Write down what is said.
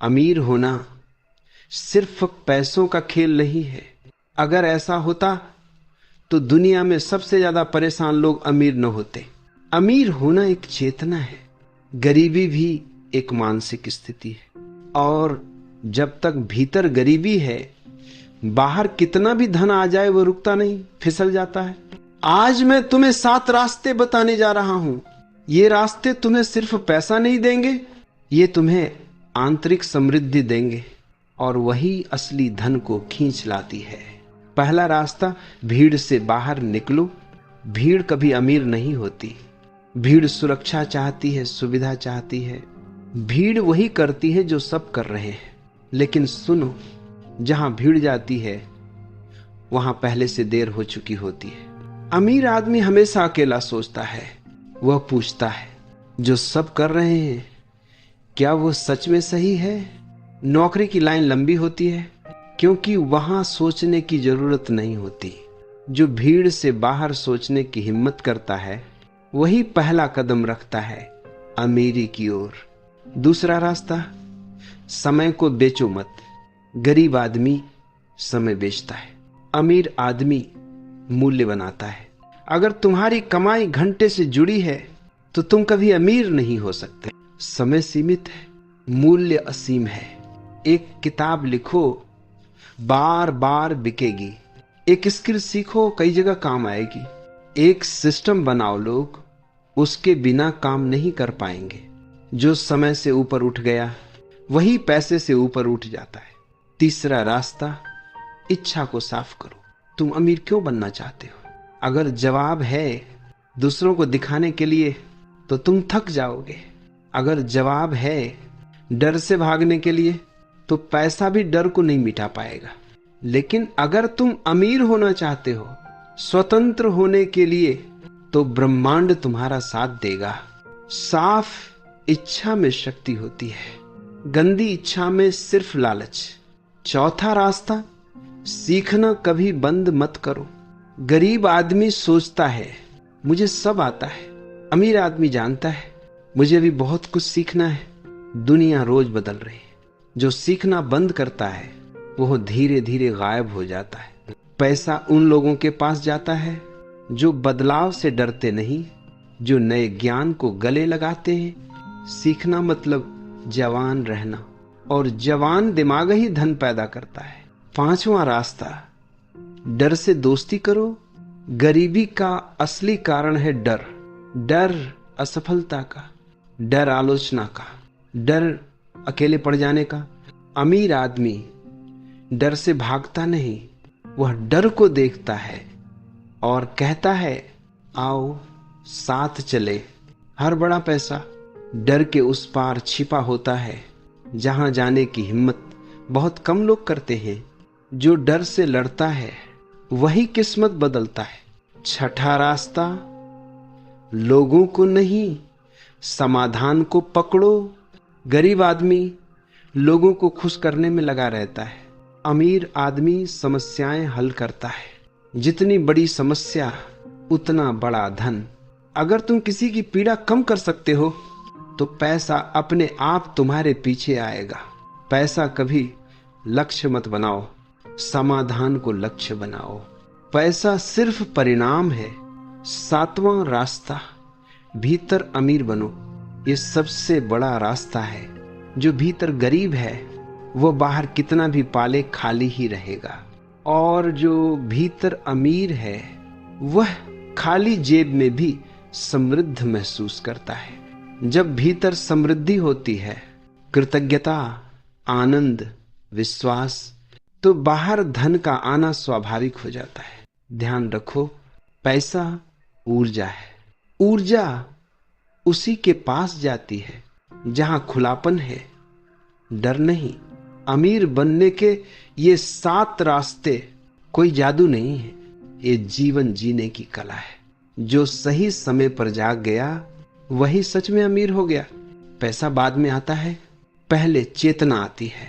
अमीर होना सिर्फ पैसों का खेल नहीं है। अगर ऐसा होता तो दुनिया में सबसे ज्यादा परेशान लोग अमीर न होते। अमीर होना एक चेतना है, गरीबी भी एक मानसिक स्थिति है। और जब तक भीतर गरीबी है, बाहर कितना भी धन आ जाए वो रुकता नहीं, फिसल जाता है। आज मैं तुम्हें 7 रास्ते बताने जा रहा हूं। ये रास्ते तुम्हें सिर्फ पैसा नहीं देंगे, ये तुम्हें आंतरिक समृद्धि देंगे, और वही असली धन को खींच लाती है। पहला रास्ता, भीड़ से बाहर निकलो। भीड़ कभी अमीर नहीं होती। भीड़ सुरक्षा चाहती है, सुविधा चाहती है। भीड़ वही करती है जो सब कर रहे हैं। लेकिन सुनो, जहां भीड़ जाती है वहां पहले से देर हो चुकी होती है। अमीर आदमी हमेशा अकेला सोचता है। वह पूछता है, जो सब कर रहे हैं क्या वो सच में सही है? नौकरी की लाइन लंबी होती है क्योंकि वहां सोचने की जरूरत नहीं होती। जो भीड़ से बाहर सोचने की हिम्मत करता है वही पहला कदम रखता है अमीरी की ओर। दूसरा रास्ता, समय को बेचो मत। गरीब आदमी समय बेचता है, अमीर आदमी मूल्य बनाता है। अगर तुम्हारी कमाई घंटे से जुड़ी है तो तुम कभी अमीर नहीं हो सकते। समय सीमित है, मूल्य असीम है। एक किताब लिखो, बार बार बिकेगी। एक स्किल सीखो, कई जगह काम आएगी। एक सिस्टम बनाओ, लोग उसके बिना काम नहीं कर पाएंगे। जो समय से ऊपर उठ गया वही पैसे से ऊपर उठ जाता है। तीसरा रास्ता, इच्छा को साफ करो। तुम अमीर क्यों बनना चाहते हो? अगर जवाब है दूसरों को दिखाने के लिए तो तुम थक जाओगे। अगर जवाब है डर से भागने के लिए तो पैसा भी डर को नहीं मिटा पाएगा। लेकिन अगर तुम अमीर होना चाहते हो, स्वतंत्र होने के लिए, तो ब्रह्मांड तुम्हारा साथ देगा। साफ इच्छा में शक्ति होती है, गंदी इच्छा में सिर्फ लालच। चौथा रास्ता, सीखना कभी बंद मत करो। गरीब आदमी सोचता है मुझे सब आता है। अमीर आदमी जानता है मुझे भी बहुत कुछ सीखना है। दुनिया रोज बदल रही है। जो सीखना बंद करता है वह धीरे धीरे गायब हो जाता है। पैसा उन लोगों के पास जाता है जो बदलाव से डरते नहीं, जो नए ज्ञान को गले लगाते हैं। सीखना मतलब जवान रहना, और जवान दिमाग ही धन पैदा करता है। पांचवां रास्ता, डर से दोस्ती करो। गरीबी का असली कारण है डर। डर असफलता का, डर आलोचना का, डर अकेले पड़ जाने का। अमीर आदमी डर से भागता नहीं, वह डर को देखता है और कहता है आओ साथ चले। हर बड़ा पैसा डर के उस पार छिपा होता है जहां जाने की हिम्मत बहुत कम लोग करते हैं। जो डर से लड़ता है वही किस्मत बदलता है। छठा रास्ता, लोगों को नहीं समाधान को पकड़ो। गरीब आदमी लोगों को खुश करने में लगा रहता है, अमीर आदमी समस्याएं हल करता है। जितनी बड़ी समस्या उतना बड़ा धन। अगर तुम किसी की पीड़ा कम कर सकते हो तो पैसा अपने आप तुम्हारे पीछे आएगा। पैसा कभी लक्ष्य मत बनाओ, समाधान को लक्ष्य बनाओ। पैसा सिर्फ परिणाम है। सातवां रास्ता, भीतर अमीर बनो। ये सबसे बड़ा रास्ता है। जो भीतर गरीब है वो बाहर कितना भी पाले खाली ही रहेगा, और जो भीतर अमीर है वह खाली जेब में भी समृद्ध महसूस करता है। जब भीतर समृद्धि होती है, कृतज्ञता, आनंद, विश्वास, तो बाहर धन का आना स्वाभाविक हो जाता है। ध्यान रखो, पैसा ऊर्जा है। ऊर्जा उसी के पास जाती है जहां खुलापन है, डर नहीं। अमीर बनने के ये 7 रास्ते कोई जादू नहीं है, ये जीवन जीने की कला है। जो सही समय पर जाग गया वही सच में अमीर हो गया। पैसा बाद में आता है, पहले चेतना आती है।